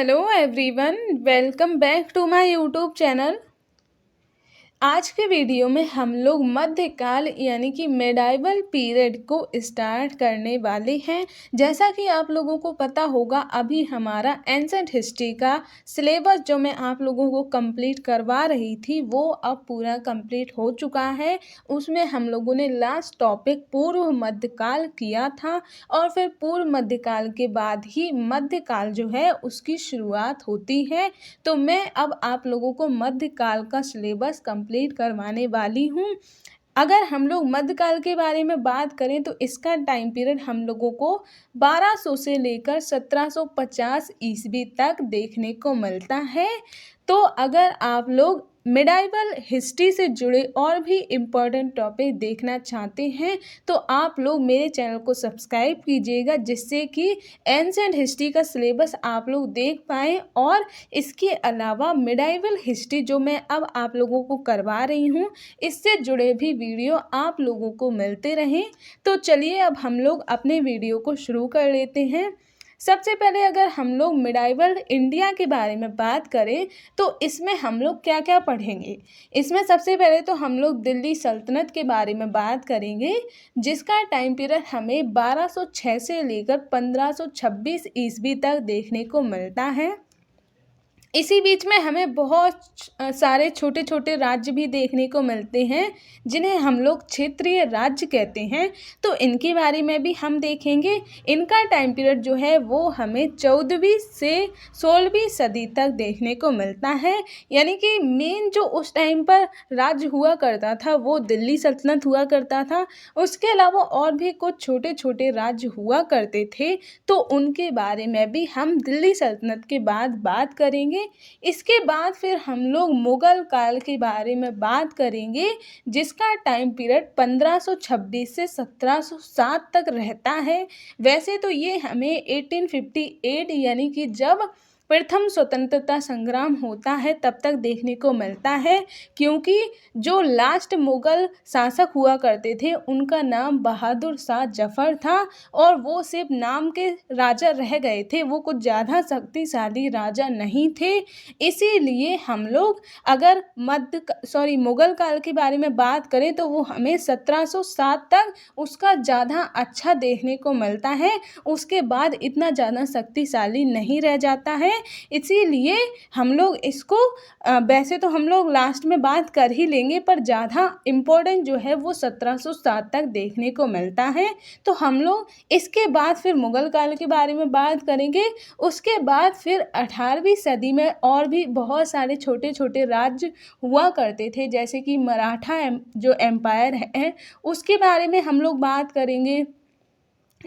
Hello everyone, welcome back to my YouTube channel. आज के video में हम लोग मध्यकाल यानी कि मेडाइवल पीरियड को स्टार्ट करने वाले हैं। जैसा कि आप लोगों को पता होगा, अभी हमारा एंसेंट हिस्ट्री का सिलेबस जो मैं आप लोगों को कंप्लीट करवा रही थी वो अब पूरा कंप्लीट हो चुका है। उसमें हम लोगों ने लास्ट टॉपिक पूर्व मध्यकाल किया था और फिर पूर्व मध्यकाल के बाद ही मध्यकाल जो है उसकी शुरुआत होती है। तो मैं अब आप लोगों को मध्यकाल का सिलेबस कंप्लीट करवाने वाली हूँ। अगर हम लोग मध्यकाल के बारे में बात करें तो इसका टाइम पीरियड हम लोगों को 1200 से लेकर 1750 ईस्वी तक देखने को मिलता है। तो अगर आप लोग मिडाइवल हिस्ट्री से जुड़े और भी इम्पोर्टेंट टॉपिक देखना चाहते हैं तो आप लोग मेरे चैनल को सब्सक्राइब कीजिएगा, जिससे कि एंसेंट हिस्ट्री का सिलेबस आप लोग देख पाएँ। और इसके अलावा मिडाइवल हिस्ट्री जो मैं अब आप लोगों को करवा रही हूँ, इससे जुड़े भी वीडियो आप लोगों को मिलते रहें। तो चलिए अब हम लोग अपने वीडियो को शुरू कर लेते हैं। सबसे पहले अगर हम लोग मिडाइवल इंडिया के बारे में बात करें तो इसमें हम लोग क्या क्या पढ़ेंगे। इसमें सबसे पहले तो हम लोग दिल्ली सल्तनत के बारे में बात करेंगे, जिसका टाइम पीरियड हमें 1206 से लेकर 1526 ईस्वी तक देखने को मिलता है। इसी बीच में हमें बहुत सारे छोटे छोटे राज्य भी देखने को मिलते हैं, जिन्हें हम लोग क्षेत्रीय राज्य कहते हैं। तो इनके बारे में भी हम देखेंगे। इनका टाइम पीरियड जो है वो हमें 14वीं से 16वीं सदी तक देखने को मिलता है। यानी कि मेन जो उस टाइम पर राज्य हुआ करता था वो दिल्ली सल्तनत हुआ करता था। उसके अलावा और भी कुछ छोटे छोटे राज्य हुआ करते थे, तो उनके बारे में भी हम दिल्ली सल्तनत के बाद बात करेंगे। इसके बाद फिर हम लोग मुगल काल के बारे में बात करेंगे, जिसका टाइम पीरियड 1526 से 1707 तक रहता है। वैसे तो ये हमें 1858 यानी कि जब प्रथम स्वतंत्रता संग्राम होता है तब तक देखने को मिलता है, क्योंकि जो लास्ट मुगल शासक हुआ करते थे उनका नाम बहादुर शाह जफर था और वो सिर्फ नाम के राजा रह गए थे, वो कुछ ज़्यादा शक्तिशाली राजा नहीं थे। इसीलिए हम लोग अगर मुगल काल के बारे में बात करें तो वो हमें 1707 तक उसका ज़्यादा अच्छा देखने को मिलता है। उसके बाद इतना ज़्यादा शक्तिशाली नहीं रह जाता है। इसीलिए हम लोग इसको वैसे तो हम लोग लास्ट में बात कर ही लेंगे, पर ज़्यादा इम्पोर्टेंट जो है वो 1707 तक देखने को मिलता है। तो हम लोग इसके बाद फिर मुगल काल के बारे में बात करेंगे। उसके बाद फिर 18वीं सदी में और भी बहुत सारे छोटे छोटे राज्य हुआ करते थे, जैसे कि मराठा जो एम्पायर है उसके बारे में हम लोग बात करेंगे।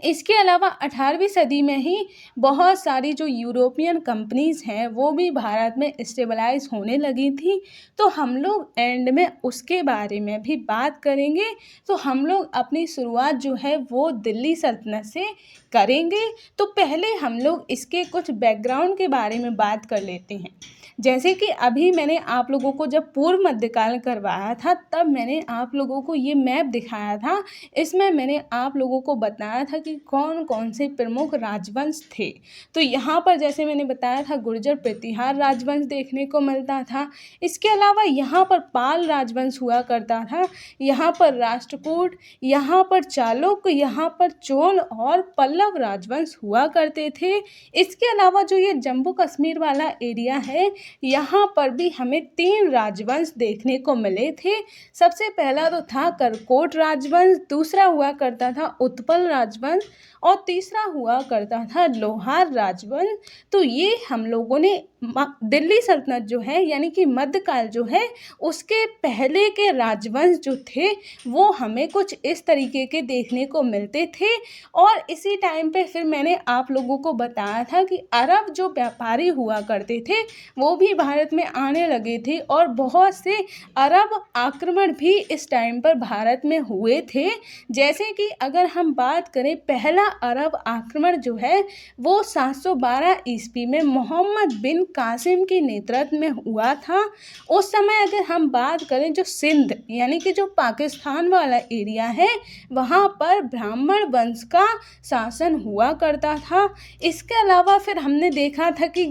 इसके अलावा 18वीं सदी में ही बहुत सारी जो यूरोपियन कंपनीज़ हैं वो भी भारत में स्टेबलाइज होने लगी थी, तो हम लोग एंड में उसके बारे में भी बात करेंगे। तो हम लोग अपनी शुरुआत जो है वो दिल्ली सल्तनत से करेंगे। तो पहले हम लोग इसके कुछ बैकग्राउंड के बारे में बात कर लेते हैं। जैसे कि अभी मैंने आप लोगों को जब पूर्व मध्यकाल करवाया था तब मैंने आप लोगों को ये मैप दिखाया था। इसमें मैंने आप लोगों को बताया था कि कौन कौन से प्रमुख राजवंश थे। तो यहाँ पर जैसे मैंने बताया था गुर्जर प्रतिहार राजवंश देखने को मिलता था। इसके अलावा यहाँ पर पाल राजवंश हुआ करता था, यहाँ पर राष्ट्रकूट, यहाँ पर चालुक्य, यहाँ पर चोल और पल्लव राजवंश हुआ करते थे। इसके अलावा जो ये जम्मू कश्मीर वाला एरिया है यहाँ पर भी हमें 3 राजवंश देखने को मिले थे। सबसे पहला तो था करकोट राजवंश, दूसरा हुआ करता था उत्पल राजवंश और तीसरा हुआ करता था लोहार राजवंश। तो ये हम लोगों ने दिल्ली सल्तनत जो है यानी कि मध्यकाल जो है उसके पहले के राजवंश जो थे वो हमें कुछ इस तरीके के देखने को मिलते थे। और इसी टाइम पे फिर मैंने आप लोगों को बताया था कि अरब जो व्यापारी हुआ करते थे वो भी भारत में आने लगे थे और बहुत से अरब आक्रमण भी इस टाइम पर भारत में हुए थे। जैसे कि अगर हम बात करें, पहला अरब आक्रमण जो है वो 712 ईस्वी में मोहम्मद बिन कासिम के नेतृत्व में हुआ था। उस समय अगर हम बात करें जो सिंध यानी कि जो पाकिस्तान वाला एरिया है वहाँ पर ब्राह्मण वंश का शासन हुआ करता था। इसके अलावा फिर हमने देखा था कि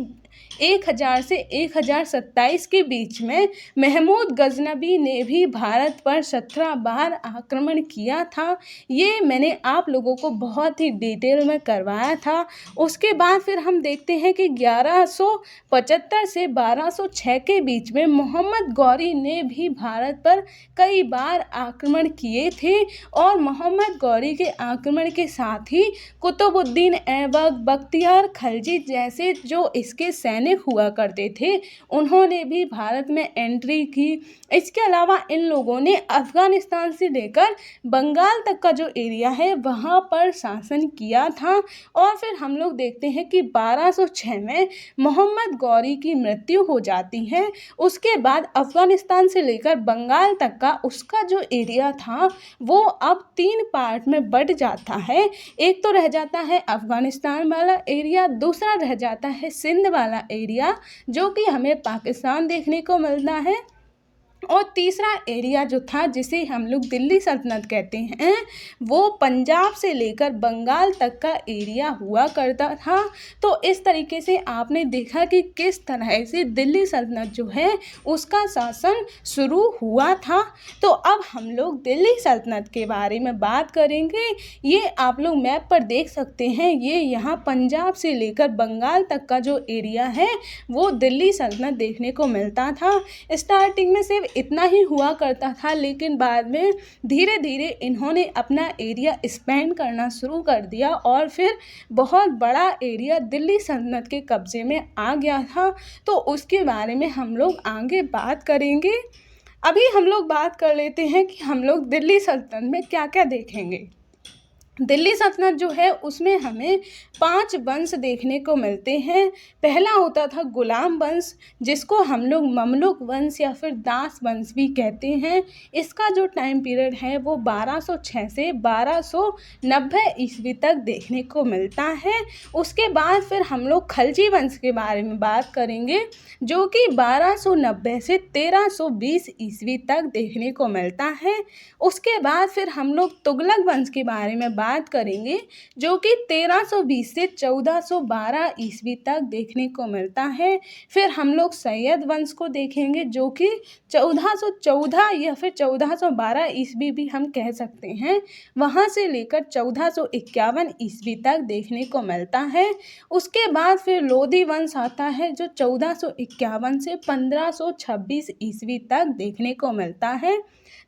1000 से 1027 के बीच में महमूद गजनबी ने भी भारत पर 17 बार आक्रमण किया था। ये मैंने आप लोगों को बहुत ही डिटेल में करवाया था। उसके बाद फिर हम देखते हैं कि 1175 से 1206 के बीच में मोहम्मद गौरी ने भी भारत पर कई बार आक्रमण किए थे और मोहम्मद गौरी के आक्रमण के साथ ही कुतुबुद्दीन ऐबक, बख्तियार खलजी जैसे जो इसके सैनिक हुआ करते थे, उन्होंने भी भारत में एंट्री की। इसके अलावा इन लोगों ने अफ़गानिस्तान से लेकर बंगाल तक का जो एरिया है वहाँ पर शासन किया था। और फिर हम लोग देखते हैं कि 1206 में मोहम्मद गौरी की मृत्यु हो जाती है। उसके बाद अफ़गानिस्तान से लेकर बंगाल तक का उसका जो एरिया था वो अब 3 पार्ट में बट जाता है। एक तो रह जाता है अफ़गानिस्तान वाला एरिया, दूसरा रह जाता है सिंध वाला एरिया जो कि हमें पाकिस्तान देखने को मिलता है, और तीसरा एरिया जो था जिसे हम लोग दिल्ली सल्तनत कहते हैं वो पंजाब से लेकर बंगाल तक का एरिया हुआ करता था। तो इस तरीके से आपने देखा कि किस तरह से दिल्ली सल्तनत जो है उसका शासन शुरू हुआ था। तो अब हम लोग दिल्ली सल्तनत के बारे में बात करेंगे। ये आप लोग मैप पर देख सकते हैं, ये यहाँ पंजाब से लेकर बंगाल तक का जो एरिया है वो दिल्ली सल्तनत देखने को मिलता था। स्टार्टिंग में सिर्फ इतना ही हुआ करता था, लेकिन बाद में धीरे धीरे इन्होंने अपना एरिया एक्सपेंड करना शुरू कर दिया और फिर बहुत बड़ा एरिया दिल्ली सल्तनत के कब्जे में आ गया था। तो उसके बारे में हम लोग आगे बात करेंगे। अभी हम लोग बात कर लेते हैं कि हम लोग दिल्ली सल्तनत में क्या क्या देखेंगे। दिल्ली सल्तनत जो है उसमें हमें 5 वंश देखने को मिलते हैं। पहला होता था गुलाम वंश, जिसको हम लोग ममलुक वंश या फिर दास वंश भी कहते हैं। इसका जो टाइम पीरियड है वो 1206 से 1290 ईस्वी तक देखने को मिलता है। उसके बाद फिर हम लोग खलजी वंश के बारे में बात करेंगे जो कि 1290 से 1320 ईस्वी तक देखने को मिलता है। उसके बाद फिर हम लोग तुगलक वंश के बारे में बात करेंगे जो कि 1320 से 1412 ईस्वी तक देखने को मिलता है। फिर हम लोग सैयद वंश को देखेंगे जो कि 1414 या फिर 1412 ईस्वी भी हम कह सकते हैं, वहाँ से लेकर 1451 ईस्वी तक देखने को मिलता है। उसके बाद फिर लोधी वंश आता है जो 1451 से 1526 ईस्वी तक देखने को मिलता है।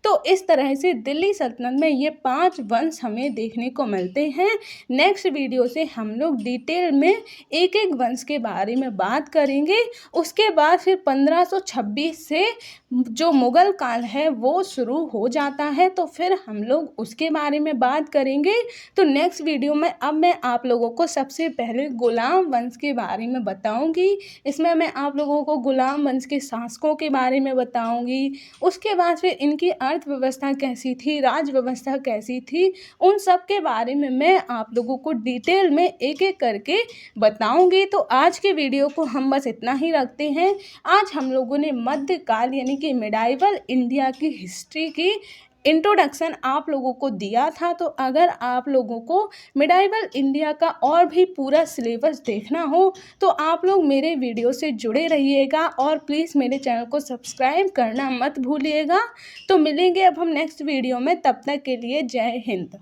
तो इस तरह से दिल्ली सल्तनत में ये 5 वंश हमें देखने को मिलते हैं। नेक्स्ट वीडियो से हम लोग डिटेल में एक एक वंश के बारे में बात करेंगे। उसके बाद फिर 1526 से जो मुग़ल काल है वो शुरू हो जाता है, तो फिर हम लोग उसके बारे में बात करेंगे। तो नेक्स्ट वीडियो में अब मैं आप लोगों को सबसे पहले गुलाम वंश के बारे में बताऊंगी। इसमें मैं आप लोगों को गुलाम वंश के शासकों के बारे में बताऊंगी। उसके बाद फिर इनकी अर्थव्यवस्था कैसी थी, राज व्यवस्था कैसी थी, उन सब के बारे में मैं आप लोगों को डिटेल में एक एक करके बताऊंगी। तो आज के वीडियो को हम बस इतना ही रखते हैं। आज हम लोगों ने मध्यकाल यानी कि मिडाइवल इंडिया की हिस्ट्री की इंट्रोडक्शन आप लोगों को दिया था। तो अगर आप लोगों को मिडाइवल इंडिया का और भी पूरा सिलेबस देखना हो तो आप लोग मेरे वीडियो से जुड़े रहिएगा और प्लीज़ मेरे चैनल को सब्सक्राइब करना मत भूलिएगा। तो मिलेंगे अब हम नेक्स्ट वीडियो में, तब तक के लिए जय हिंद।